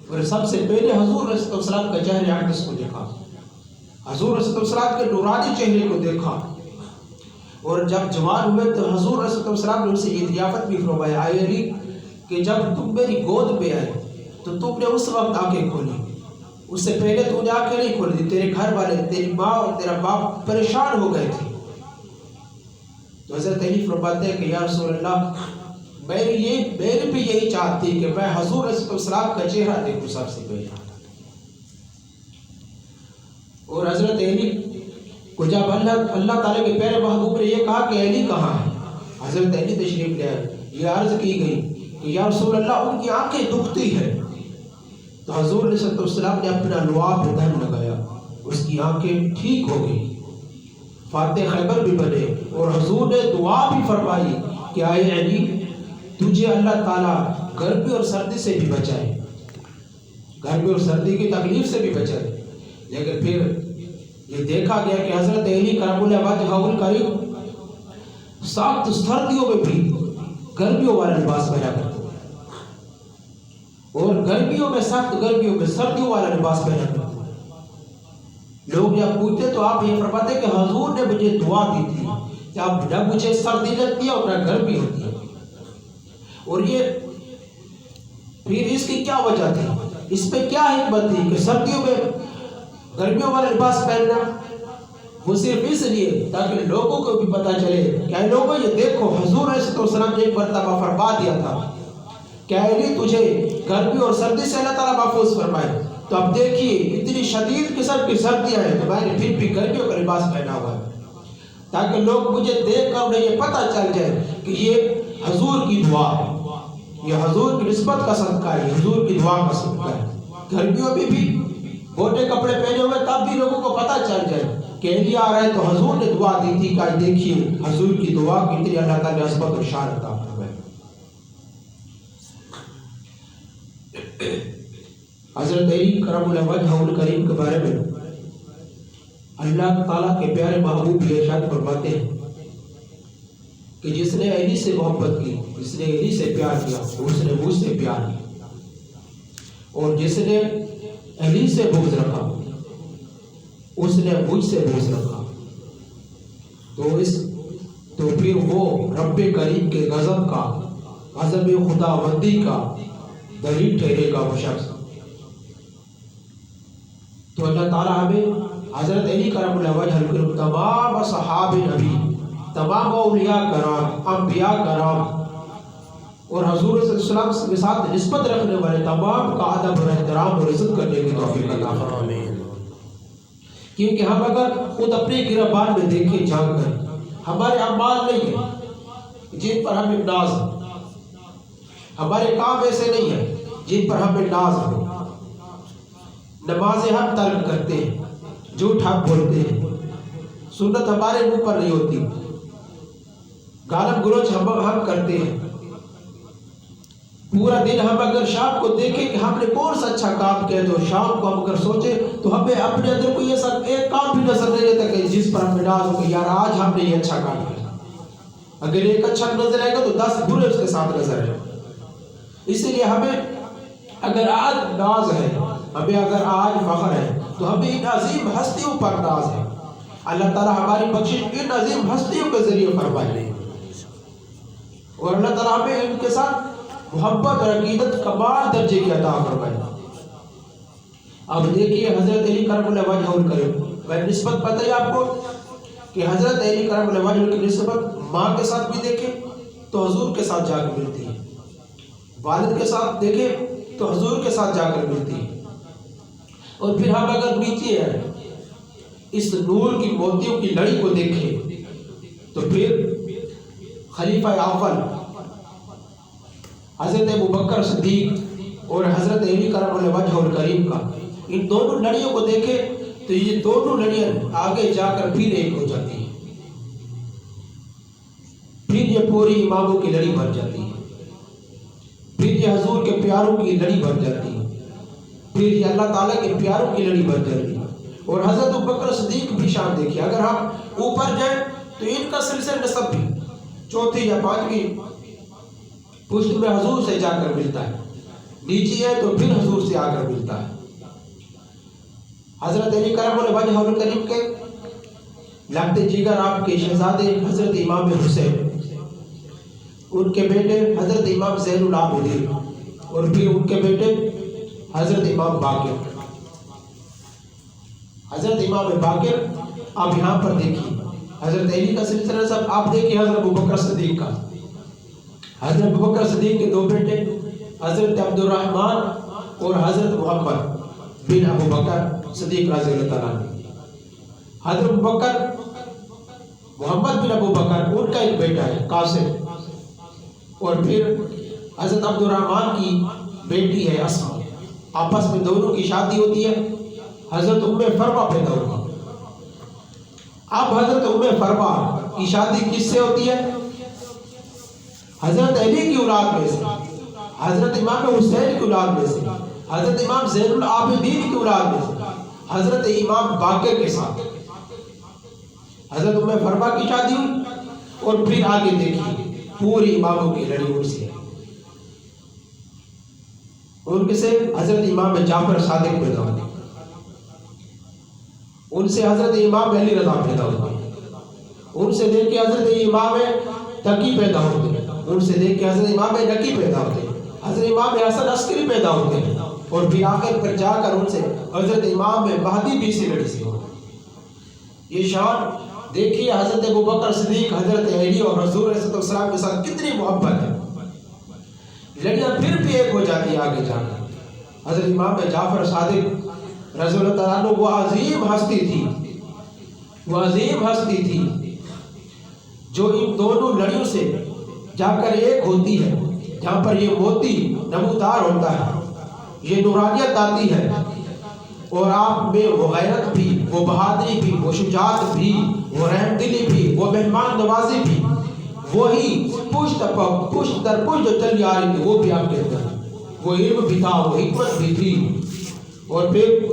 اور سب سے پہلے حضور رسول اللہ صلی اللہ علیہ وسلم کا چہرہ اقدس کو دیکھا، حضور رسول اللہ صلی اللہ علیہ وسلم کے نورانی چہرے کو دیکھا، اور جب جوان ہوئے تو حضور رسول اللہ صلی اللہ علیہ وسلم نے ان سے یہ ضیافت بھی فرمایا، آئے علی کہ جب تم میری گود پہ آئے تو تم نے اس وقت آنکھیں کھولی، اس سے پہلے تو نے آنکھیں نہیں کھولی تھی، تیرے گھر والے، تیری ماں اور تیرا باپ پریشان ہو گئے تھے۔ تو حضرت علی فرماتے ہیں کہ یا رسول اللہ میری بھی یہی چاہت تھی کہ میں حضور رسول اللہ صلی اللہ علیہ وسلم کا چہرہ دیکھوں سب سے پہلے۔ اور حضرت علی کو جب اللہ تعالیٰ کے پیارے محبوب نے یہ کہا کہ علی کہاں ہے، حضرت علی تشریف لے آئے، یہ عرض کی گئی کہ یا رسول اللہ ان کی آنکھیں دکھتی ہے، تو حضور صلی اللہ علیہ وسلم نے اپنا لعاب پہ دم لگایا، اس کی آنکھیں ٹھیک ہو گئی، فاتح خیبر بھی بنے، اور حضور نے دعا بھی فرمائی کہ آئے علی تجھے اللہ تعالیٰ گرمی اور سردی سے بھی بچائے، گرمی اور سردی کی تکلیف سے بھی بچائے۔ لیکن پھر یہ دیکھا گیا کہ حضرت علی کرم اللہ وجہہ الکریم سخت سردیوں میں بھی گرمیوں والا لباس پہنا کرتے ہیں، اور گرمیوں میں سخت گرمیوں میں سردیوں والا لباس پہنا کرتے ہیں۔ لوگ جب پوچھتے تو آپ یہ فرماتے کہ حضور نے مجھے دعا دی تھی کہ اب نہ مجھے سردی لگتی ہے اور نہ گرمی ہوتی ہے، اور یہ پھر اس کی کیا وجہ تھی، اس پہ کیا حکمت تھی کہ سردیوں میں گرمیوں والا لباس پہننا؟ وہ صرف اس لیے تاکہ لوگوں کو بھی پتہ چلے کہ اے لوگوں یہ دیکھو حضور صلی اللہ علیہ وسلم نے ایک مرتبہ فرما دیا تھا کہ علی تجھے گرمی اور سردی سے اللہ تعالیٰ محفوظ فرمائے، تو اب دیکھیے اتنی شدید قسم کی سردیاں ہیں تو میں نے پھر بھی گرمیوں کا لباس پہنا ہوا ہے، تاکہ لوگ مجھے دیکھ کر انہیں یہ پتہ چل جائے کہ یہ حضور کی دعا ہے، یہ حضور کی نسبت کا صدقہ ہے، حضور کی دعا کا صدقہ ہے۔ گرمیوں میں بھی موٹے کپڑے پہنے ہوئے تب بھی لوگوں کو پتہ چل جائے کہ علی آ رہا ہے، تو حضور نے دعا دی تھی کہ دیکھیے حضور کی دعا کتنی اللہ تعالیٰ نے عظمت اور شان عطا فرمائی۔ حضرت علی کرم اللہ وجہہ الکریم کے بارے میں اللہ تعالیٰ کے پیارے محبوب یہ ارشاد فرماتے ہیں کہ جس نے علی سے محبت کی، جس نے علی سے پیار کیا اس نے مجھ سے پیار کیا، اور جس نے علی سے بغض رکھا اس نے مجھ سے بغض رکھا، تو پھر وہ رب کریم کے غضب کا، غضب خدا بندی کا دلیل ٹھہرے گا وہ شخص۔ تو اللہ تعالیٰ ہمیں حضرت علی کرم اللہ وجہہ الکریم، تمام صحاب نبی، تمام اولیاء کرام، انبیاء کرام اور حضور صلی اللہ علیہ وسلم کے ساتھ نسبت رکھنے والے تمام کا ادب اور احترام اور عزت کرنے کی توفیق عطا فرمائے۔ کیونکہ ہم اگر خود اپنے گریبان میں دیکھیں جان کر، ہمارے اعمال نہیں ہیں جن پر ہمیں ناز ہے، ہمارے کام ایسے نہیں ہیں جن پر ہمیں ناز ہے، نمازیں ہم ترک کرتے ہیں، جھوٹ ہم بولتے ہیں، سنت ہمارے منہ پر نہیں ہوتی، گالا گلوچ ہم کرتے ہیں، پورا دن ہم اگر شام کو دیکھیں کہ ہم نے کون سا اچھا کام کیا تو شام کو ہم اگر سوچیں تو ہمیں اپنے اندر کوئی ایسا ایک کام بھی نظر نہیں آتا کہ جس پر ہمیں ناز ہو کہ یار آج ہم نے یہ اچھا کام کیا۔ اگر ایک اچھا نظر آئے گا تو 10 برے اس کے ساتھ نظر آئے گا۔ اسی لیے ہمیں اگر آج ناز ہے، ہمیں اگر آج فخر ہے تو ہمیں ان عظیم ہستیوں پر ناز ہے۔ اللہ تعالیٰ ہماری بخشش ان عظیم ہستیوں کے ذریعے فرمائے، اور اللہ تعالیٰ ہمیں ان کے ساتھ محبت اور عقیدت کمال درجے کی عطا فرمائے۔ اب دیکھیے حضرت علی کرم اللہ وجہہ الکریم، میں نسبت پتہ ہے آپ کو کہ حضرت علی کرم اللہ وجہہ کی نسبت ماں کے ساتھ بھی دیکھیں تو حضور کے ساتھ جا کر ملتی ہے، والد کے ساتھ دیکھیں تو حضور کے ساتھ جا کر ملتی ہے، اور پھر ہم اگر نیچے ہیں اس نور کی موتیوں کی لڑی کو دیکھیں تو پھر خلیفہ اول حضرت ابوبکر صدیق اور حضرت علی کرم اللہ وجہہ الکریم کا، ان دونوں لڑیوں کو دیکھیں تو یہ دونوں لڑیاں آگے جا کر پھر ایک ہو جاتی ہیں، پھر یہ پوری اماموں کی لڑی بن جاتی ہے، پھر یہ حضور کے پیاروں کی لڑی بن جاتی ہے، پھر یہ اللہ تعالیٰ کے پیاروں کی لڑی بن جاتی ہے۔ اور حضرت ابوبکر صدیق بھی شان دیکھیے، اگر ہم اوپر جائیں تو ان کا سلسلہ نسب بھی چوتھی یا پانچویں پشت میں حضور سے جا کر ملتا ہے، نیچے ہے تو پھر حضور سے آ کر حضرت علی کرم الوجہ الکریم کے لگتے جگر آپ کے شہزادے حضرت امام حسین، ان کے بیٹے حضرت امام زین العابدین، اور پھر ان کے بیٹے حضرت امام باقر۔ حضرت امام باقر آپ یہاں پر دیکھیے، حضرت علی کا سلسلہ سب آپ دیکھیے، حضرت ابوبکر صدیق کا، حضرت ابوبکر صدیق کے دو بیٹے حضرت عبد الرحمن اور حضرت محمد بن ابوبکر صدیق رضی اللہ تعالیٰ عنہ۔ حضرت ابوبکر محمد بن ابوبکر ان کا ایک بیٹا ہے قاسم، اور پھر حضرت عبد الرحمن کی بیٹی ہے اسما، آپس میں دونوں کی شادی ہوتی ہے، حضرت ام فروا پیدا ہوگی۔ اب حضرت ام فروا کی شادی کس سے ہوتی ہے؟ حضرت علی کی اولاد میں سے، حضرت امام حسین کی اولاد میں سے، حضرت امام زین العابدین کی اولاد میں سے، حضرت امام باقر کے ساتھ حضرت ام فروا کی شادی ہوئی۔ اور پھر آگے دیکھیے پوری اماموں کی لڑی ان سے، ان سے حضرت امام جعفر صادق پیدا ہوئے، ان سے حضرت امام علی رضا پیدا ہوتے ہیں، ان سے دیکھ کے حضرت امام تقی پیدا ہوتے ہیں، ان سے دیکھ کے حضرت امام نقی پیدا ہوتے ہیں، حضرت امام حسن عسکری پیدا ہوتے ہیں، اور پھر آخر پر جا کر ان سے حضرت امام مہدی بھی سے لڑی سے ہوتے ہیں۔ یہ شان دیکھیے حضرت ابوبکر صدیق حضرت علی اور حضور صلی اللہ علیہ وسلم کے ساتھ کتنی محبت ہے، لڑیاں پھر بھی ایک ہو جاتی ہے آگے جا کر۔ حضرت امام جعفر صادق رضی اللہ تعالیٰ عنہ وہ عظیم ہستی تھی، وہ عظیم ہستی تھی جو ان دونوں لڑیوں سے جا کر ایک ہوتی ہے، جہاں پر یہ موتی نمودار ہوتا ہے، یہ نورانیت آتی ہے، اور آپ میں وہ غیرت بھی، وہ بہادری بھی، وہ شجاعت بھی، وہ رحم دلی بھی، وہ مہمان نوازی بھی، وہی پشت در پشت جو چلی آ رہی تھی وہ بھی آپ کے اندر، وہ علم بھی تھا، وہ حکمت بھی تھی، اور پھر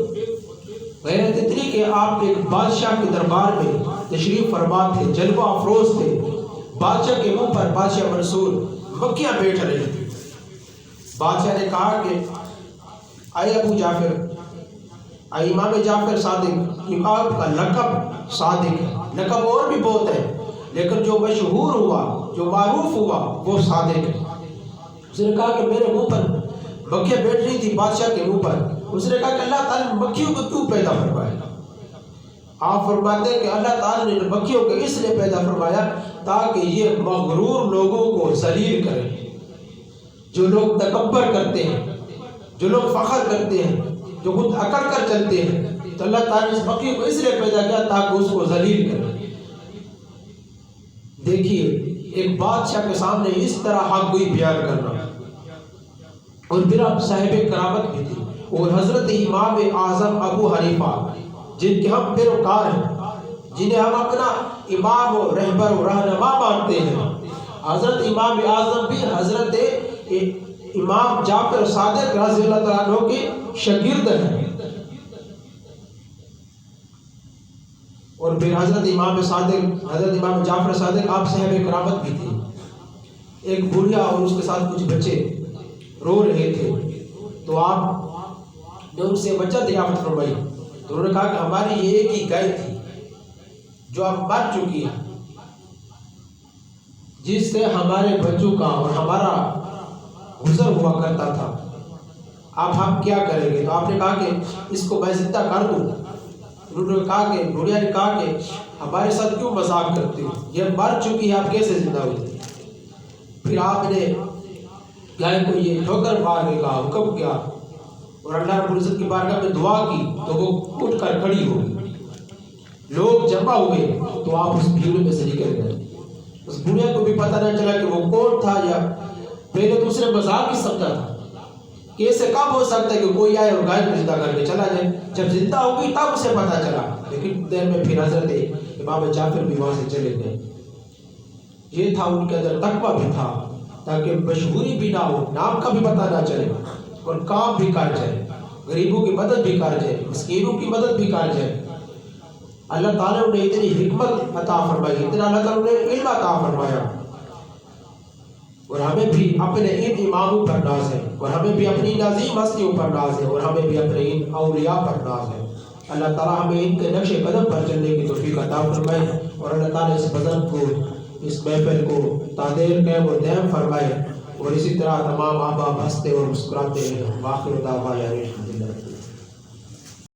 غیرت اتنی کہ آپ ایک بادشاہ کے دربار میں تشریف فرما تھے، جلوہ افروز تھے، بادشاہ کے منہ پر بادشاہ منصور مکھیاں بیٹھ رہے تھے۔ بادشاہ نے کہا کہ اے ابو جعفر، اے امام جعفر صادق، آپ کا لقب صادق ہے، لقب اور بھی بہت ہے لیکن جو مشہور ہوا، جو معروف ہوا وہ صادق ہے۔ اس نے کہا کہ میرے منہ پر مکھیاں بیٹھ رہی تھی، بادشاہ کے منہ پر۔ اس نے کہا کہ اللہ تعالیٰ نے مکھیوں کو کیوں پیدا فرمایا؟ آپ فرماتے ہیں کہ اللہ تعالیٰ نے مکھیوں کو اس لیے پیدا فرمایا تاکہ یہ مغرور لوگوں کو ذلیل کرے، جو لوگ تکبر کرتے ہیں، جو لوگ فخر کرتے ہیں، جو خود اکڑ کر چلتے ہیں، تو اللہ تعالیٰ نے اس مکھی کو اس لیے پیدا کیا تاکہ اس کو ذلیل کرے۔ دیکھیے ایک بادشاہ کے سامنے اس طرح حق گوئی بیان کرنا، اور پھر آپ صاحب کرامت بھی تھی، اور حضرت امام اعظم ابو حنیفہ جن کے ہم پیروکار ہیں، جنہیں ہم اپنا امام و رہبر و رہنما مانتے ہیں، حضرت امام اعظم بھی حضرت امام جعفر صادق رضی اللہ تعالیٰ عنہ کے شاگرد ہیں، اور پھر حضرت امام صادق، حضرت امام جعفر صادق آپ صاحب کرامت بھی تھی۔ ایک بڑھیا اور اس کے ساتھ کچھ بچے رو رہے تھے، تو آپ نے ان سے بچہ دریافت فرمائی، تو انہوں نے کہا کہ ہماری یہ ایک ہی گائے تھی جو اب مر چکی ہے، جس سے ہمارے بچوں کا اور ہمارا گزر ہوا کرتا تھا، اب ہم کیا کریں گے؟ تو آپ نے کہا کہ اس کو میں زندہ کر دوں۔ انہوں نے کہا کہ بڑھیا نے کہا کہ ہمارے ساتھ کیوں مذاق کرتے ہو، یہ مر چکی ہے، آپ کیسے زندہ ہوئی؟ پھر آپ نے گائے کو یہ ٹھوکر مارنے کا حکم کیا، اور اللہ رب العزت کی بارگاہ میں دعا کی تو وہ اٹھ کر کھڑی ہو گئی۔ لوگ جمع ہوئے تو آپ اس بھیڑ میں سے نکل گئے۔ اس بڑھیا کو بھی پتہ نہ چلا کہ وہ کون تھا، یا پہلے تو اس نے مذاق ہی سمجھا تھا کہ ایسے کب ہو سکتا ہے کہ کوئی آئے اور گائے کو زندہ کر کے چلا جائے۔ جب زندہ ہو گئی تب اسے پتہ چلا، لیکن دیر میں پھر حضرت امام جعفر بھی وہاں سے چلے گئے۔ یہ تھا ان کے اندر تقویٰ بھی تھا تاکہ مشہوری بھی نہ ہو، نام کا بھی پتہ نہ چلے، اور کام بھی کر جائے، غریبوں کی مدد بھی کر جائے، مسکینوں کی مدد بھی کر جائے۔ اللہ تعالیٰ نے اتنی حکمت عطا فرمائی، اتنا اللہ تعالیٰ نے علم عطا فرمایا، اور ہمیں بھی اپنے ان اماموں پر ناز ہے، اور ہمیں بھی اپنی عظیم ہستیوں پر ناز ہے، اور ہمیں بھی اپنے ان اولیاء پر ناز ہے۔ اللہ تعالیٰ ہمیں ان کے نقش قدم پر چلنے کی توفیق عطا فرمائے، اور اللہ تعالیٰ اس بزرگ کو، اس محفل کو تعدیر قیم و دائم فرمائے، اور اسی طرح تمام احباب ہنستے اور مسکراتے ہیں۔ واخر دعوانا الحمدللہ۔